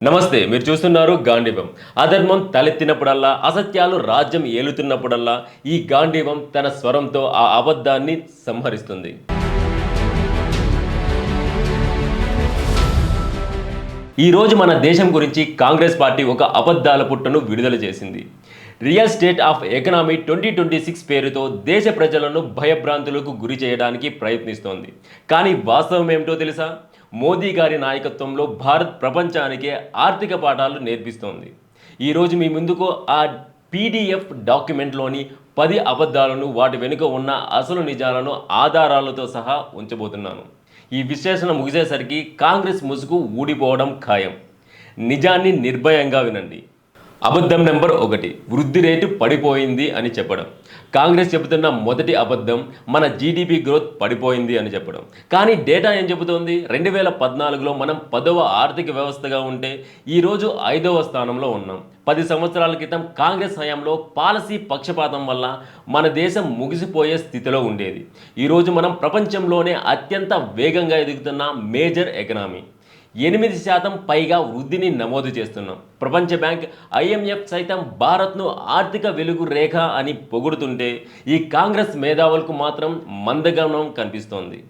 నమస్తే, మీరు చూస్తున్నారు గాంధీవం. అధర్మం తలెత్తినప్పుడల్లా, అసత్యాలు రాజ్యం ఏలుతున్నప్పుడల్లా ఈ గాంధీవం తన స్వరంతో ఆ అబద్ధాన్ని సంహరిస్తుంది. ఈ రోజు మన దేశం గురించి కాంగ్రెస్ పార్టీ ఒక అబద్ధాల పుట్టను విడుదల చేసింది. రియల్ స్టేట్ ఆఫ్ ఎకనామీ 2026 పేరుతో దేశ ప్రజలను భయభ్రాంతులకు గురి చేయడానికి ప్రయత్నిస్తోంది. కానీ వాస్తవం ఏమిటో తెలుసా? మోదీ గారి నాయకత్వంలో భారత్ ప్రపంచానికే ఆర్థిక పాఠాలు నేర్పిస్తోంది. ఈరోజు మీ ముందుకు ఆ పీడిఎఫ్ డాక్యుమెంట్లోని 10 అబద్ధాలను, వాటి వెనుక ఉన్న అసలు నిజాలను ఆధారాలతో సహా ఉంచబోతున్నాను. ఈ విశ్లేషణ ముగిసేసరికి కాంగ్రెస్ ముసుగు ఊడిపోవడం ఖాయం. నిజాన్ని నిర్భయంగా వినండి. అబద్ధం నెంబర్ 1, వృద్ధి రేటు పడిపోయింది అని చెప్పడం. కాంగ్రెస్ చెబుతున్న మొదటి అబద్ధం మన జీడిపి గ్రోత్ పడిపోయింది అని చెప్పడం. కానీ డేటా ఏం చెబుతోంది? 2014లో మనం 10వ ఆర్థిక వ్యవస్థగా ఉంటే ఈరోజు 5వ స్థానంలో ఉన్నాం. 10 సంవత్సరాల క్రితం కాంగ్రెస్ హయాంలో పాలసీ పక్షపాతం వల్ల మన దేశం ముగిసిపోయే స్థితిలో ఉండేది. ఈరోజు మనం ప్రపంచంలోనే అత్యంత వేగంగా ఎదుగుతున్న మేజర్ ఎకనామీ. 8% పైగా వృద్ధిని నమోదు చేస్తున్నాం. ప్రపంచ బ్యాంక్, IMF సైతం భారత్ను ఆర్థిక వెలుగు రేఖ అని పొగుడుతుంటే ఈ కాంగ్రెస్ మేధావులకు మాత్రం మందగమనం కనిపిస్తోంది.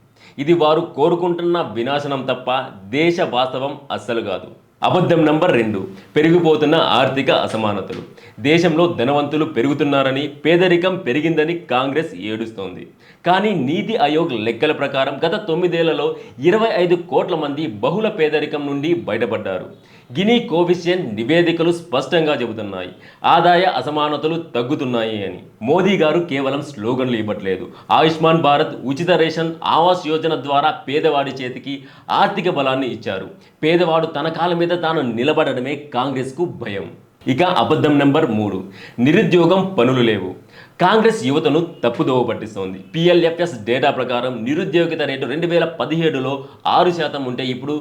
ఇది వారు కోరుకుంటున్న వినాశనం తప్ప దేశ వాస్తవం అస్సలు కాదు. అబద్ధం నంబర్ 2, పెరిగిపోతున్న ఆర్థిక అసమానతలు. దేశంలో ధనవంతులు పెరుగుతున్నారని, పేదరికం పెరిగిందని కాంగ్రెస్ ఏడుస్తోంది. కానీ నీతి ఆయోగ్ లెక్కల ప్రకారం గత 9 ఏళ్లలో 25 కోట్ల మంది బహుళ పేదరికం నుండి బయటపడ్డారు. గినీ కోఎఫిషియంట్ నివేదికలు స్పష్టంగా చెబుతున్నాయి, ఆదాయ అసమానతలు తగ్గుతున్నాయి అని. మోదీ గారు కేవలం స్లోగన్లు ఇవ్వట్లేదు. ఆయుష్మాన్ భారత్, ఉచిత రేషన్, ఆవాస్ యోజన ద్వారా పేదవాడి చేతికి ఆర్థిక బలాన్ని ఇచ్చారు. పేదవాడు తన కాళ్ళ మీద తాను నిలబడడమే కాంగ్రెస్కు భయం. ఇక అబద్ధం నెంబర్ 3, నిరుద్యోగం, పనులు లేవు. కాంగ్రెస్ యువతను తప్పుదోవ పట్టిస్తోంది. PLFS డేటా ప్రకారం నిరుద్యోగిత రేటు 2017లో 6% ఉంటే ఇప్పుడు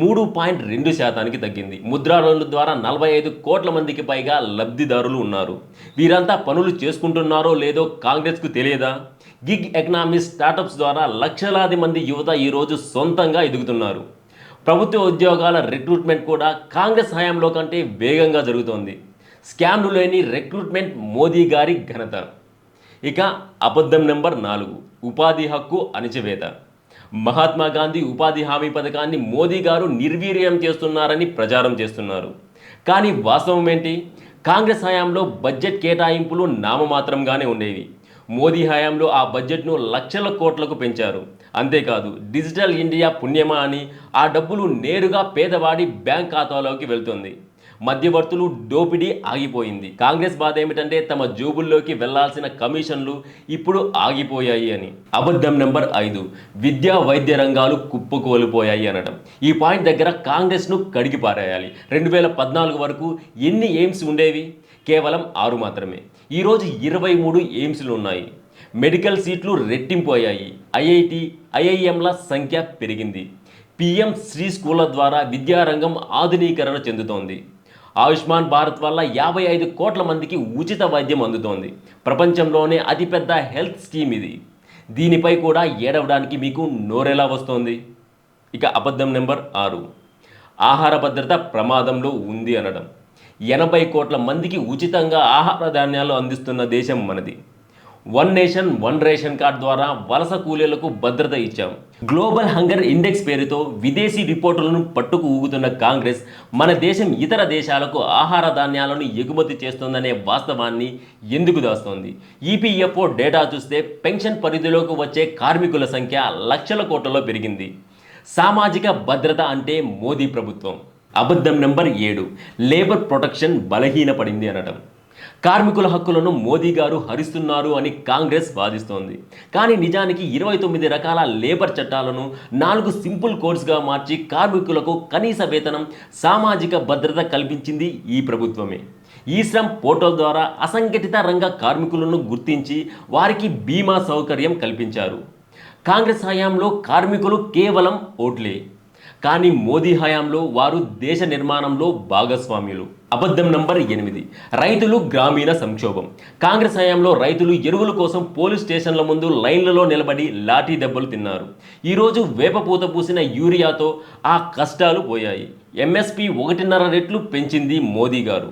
3.2%కి తగ్గింది. ముద్రా లోన్ల ద్వారా 45 కోట్ల మందికి పైగా లబ్ధిదారులు ఉన్నారు. వీరంతా పనులు చేసుకుంటున్నారో లేదో కాంగ్రెస్కు తెలియదా? గిగ్ ఎకనామీ, స్టార్టప్స్ ద్వారా లక్షలాది మంది యువత ఈరోజు సొంతంగా ఎదుగుతున్నారు. ప్రభుత్వ ఉద్యోగాల రిక్రూట్మెంట్ కూడా కాంగ్రెస్ హయాంలో కంటే వేగంగా జరుగుతోంది. స్కామ్లు లేని రిక్రూట్మెంట్ మోదీ గారి ఘనత. ఇక అబద్ధం నెంబర్ 4, ఉపాధి హక్కు అణచివేత. మహాత్మా గాంధీ ఉపాధి హామీ పథకాన్ని మోదీ గారు నిర్వీర్యం చేస్తున్నారని ప్రచారం చేస్తున్నారు. కానీ వాస్తవం ఏంటి? కాంగ్రెస్ హయాంలో బడ్జెట్ కేటాయింపులు నామమాత్రంగానే ఉండేవి. మోదీ హయాంలో ఆ బడ్జెట్ను లక్షల కోట్లకు పెంచారు. అంతేకాదు, డిజిటల్ ఇండియా పుణ్యమా అని ఆ డబ్బులు నేరుగా పేదవాడి బ్యాంక్ ఖాతాలోకి వెళ్తుంది. మధ్యవర్తులు దోపిడీ ఆగిపోయింది. కాంగ్రెస్ బాధ ఏమిటంటే తమ జోబుల్లోకి వెళ్లాల్సిన కమిషన్లు ఇప్పుడు ఆగిపోయాయి అని. అబద్ధం నెంబర్ 5, విద్యా వైద్య రంగాలు కుప్పకూలిపోయాయి అనడం. ఈ పాయింట్ దగ్గర కాంగ్రెస్ను కడిగి పారేయాలి. 2014 వరకు ఎన్ని ఎయిమ్స్ ఉండేవి? కేవలం 6 మాత్రమే. ఈరోజు 23 ఎయిమ్స్లు ఉన్నాయి. మెడికల్ సీట్లు రెట్టింపు అయ్యాయి. IIMల సంఖ్య పెరిగింది. PM శ్రీ స్కూళ్ళ ద్వారా విద్యారంగం ఆధునీకరణ చెందుతోంది. ఆయుష్మాన్ భారత్ వల్ల 55 కోట్ల మందికి ఉచిత వైద్యం అందుతోంది. ప్రపంచంలోనే అతిపెద్ద హెల్త్ స్కీమ్ ఇది. దీనిపై కూడా ఏడవడానికి మీకు నోరెలా వస్తోంది? ఇక అబద్ధం నెంబర్ 6, ఆహార భద్రత ప్రమాదంలో ఉంది అనడం. 80 కోట్ల మందికి ఉచితంగా ఆహార ధాన్యాలు అందిస్తున్న దేశం మనది. 1 నేషన్ 1 రేషన్ కార్డ్ ద్వారా వలస కూలీలకు భద్రత ఇచ్చాం. గ్లోబల్ హంగర్ ఇండెక్స్ పేరుతో విదేశీ రిపోర్టులను పట్టుకు ఊగుతున్న కాంగ్రెస్ మన దేశం ఇతర దేశాలకు ఆహార ధాన్యాలను ఎగుమతి చేస్తుందనే వాస్తవాన్ని ఎందుకు దాస్తోంది? EPFO డేటా చూస్తే పెన్షన్ పరిధిలోకి వచ్చే కార్మికుల సంఖ్య లక్షల కోట్లలో పెరిగింది. సామాజిక భద్రత అంటే మోదీ ప్రభుత్వం. అబద్ధం నెంబర్ 7, లేబర్ ప్రొటెక్షన్ బలహీనపడింది అనడం. కార్మికుల హక్కులను మోదీ గారు హరిస్తున్నారు అని కాంగ్రెస్ వాదిస్తోంది. కానీ నిజానికి 29 రకాల లేబర్ చట్టాలను 4 సింపుల్ కోడ్స్గా మార్చి కార్మికులకు కనీస వేతనం, సామాజిక భద్రత కల్పించింది ఈ ప్రభుత్వమే. ఈ శ్రమ్ పోర్టల్ ద్వారా అసంఘటిత రంగ కార్మికులను గుర్తించి వారికి బీమా సౌకర్యం కల్పించారు. కాంగ్రెస్ హయాంలో కార్మికులు కేవలం ఓట్లే. కానీ మోదీ హయాంలో వారు దేశ నిర్మాణంలో భాగస్వామ్యులు. అబద్ధం నంబర్ 8, రైతులు గ్రామీణ సంక్షోభం. కాంగ్రెస్ హయాంలో రైతులు ఎరువుల కోసం పోలీస్ స్టేషన్ల ముందు లైన్లలో నిలబడి లాఠీ దెబ్బలు తిన్నారు. ఈరోజు వేపపూత పూసిన యూరియాతో ఆ కష్టాలు పోయాయి. ఎంఎస్పి 1.5 రెట్లు పెంచింది మోదీ గారు.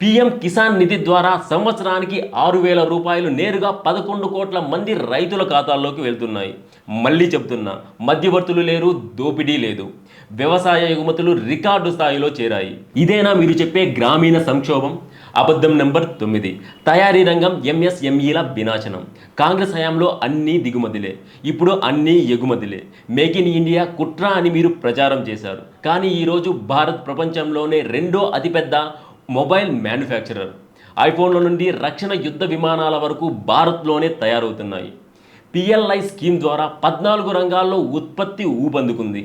పీఎం కిసాన్ నిధి ద్వారా సంవత్సరానికి 6,000 రూపాయలు నేరుగా 11 కోట్ల మంది రైతుల ఖాతాల్లోకి వెళ్తున్నాయి. మళ్ళీ చెప్తున్నా, మధ్యవర్తులు లేరు, దోపిడీ లేదు. వ్యవసాయ ఎగుమతులు రికార్డు స్థాయిలో చేరాయి. ఇదేనా మీరు చెప్పే గ్రామీణ సంక్షోభం? అబద్ధం నెంబర్ 9, తయారీ రంగం ఎంఎస్ఎంఈల వినాశనం. కాంగ్రెస్ హయాంలో అన్నీ దిగుమతులే, ఇప్పుడు అన్నీ ఎగుమతులే. మేక్ ఇన్ ఇండియా కుట్ర అని మీరు ప్రచారం చేశారు. కానీ ఈరోజు భారత్ ప్రపంచంలోనే 2వ అతిపెద్ద మొబైల్ మ్యానుఫ్యాక్చరర్. ఐఫోన్ల నుండి రక్షణ యుద్ధ విమానాల వరకు భారత్లోనే తయారవుతున్నాయి. పిఎల్ఐ స్కీమ్ ద్వారా 14 రంగాల్లో ఉత్పత్తి ఊపందుకుంది.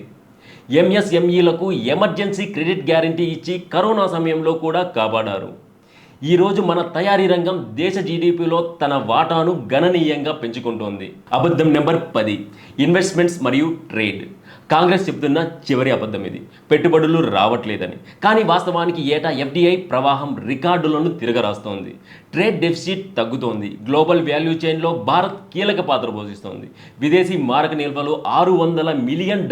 ఎంఎస్ఎంఈలకు ఎమర్జెన్సీ క్రెడిట్ గ్యారంటీ ఇచ్చి కరోనా సమయంలో కూడా కాపాడారు. ఈరోజు మన తయారీ రంగం దేశ జీడిపిలో తన వాటాను గణనీయంగా పెంచుకుంటోంది. అబద్ధం నెంబర్ 10, ఇన్వెస్ట్మెంట్స్ మరియు ట్రేడ్. కాంగ్రెస్ చెప్తున్న చివరి అబద్ధం ఇది. పెట్టుబడులు రావట్లేదని. కానీ వాస్తవానికి ఏటా ఎఫ్డిఐ ప్రవాహం రికార్డులను తిరగరాస్తోంది. ట్రేడ్ డెఫిసిట్ తగ్గుతోంది. గ్లోబల్ వాల్యూ చైన్లో భారత్ కీలక పాత్ర పోషిస్తోంది. విదేశీ మారక నిల్వలు $600 మిలియన్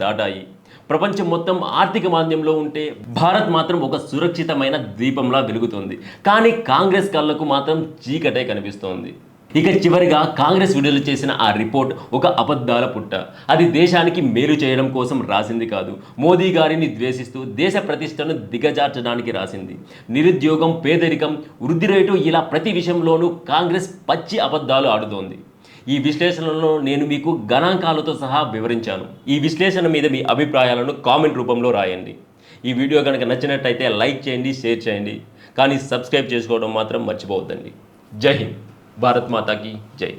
దాటాయి. ప్రపంచం మొత్తం ఆర్థిక మాంద్యంలో ఉంటే భారత్ మాత్రం ఒక సురక్షితమైన ద్వీపంలా వెలుగుతోంది. కానీ కాంగ్రెస్ కళ్ళకు మాత్రం చీకటే కనిపిస్తోంది. ఇక చివరిగా కాంగ్రెస్ విడుదల చేసిన ఆ రిపోర్ట్ ఒక అబద్ధాల పుట్ట. అది దేశానికి మేలు చేయడం కోసం రాసింది కాదు. మోదీ గారిని ద్వేషిస్తూ దేశ ప్రతిష్టను దిగజార్చడానికి రాసింది. నిరుద్యోగం, పేదరికం, వృద్ధి రేటు, ఇలా ప్రతి విషయంలోనూ కాంగ్రెస్ పచ్చి అబద్ధాలు ఆడుతోంది. ఈ విశ్లేషణలో నేను మీకు గణాంకాలతో సహా వివరించాను. ఈ విశ్లేషణ మీద మీ అభిప్రాయాలను కామెంట్ రూపంలో రాయండి. ఈ వీడియో కనుక నచ్చినట్టయితే లైక్ చేయండి, షేర్ చేయండి. కానీ సబ్స్క్రైబ్ చేసుకోవడం మాత్రం మర్చిపోవద్దండి. జై హింద్. భారత్ మాతాకి జై.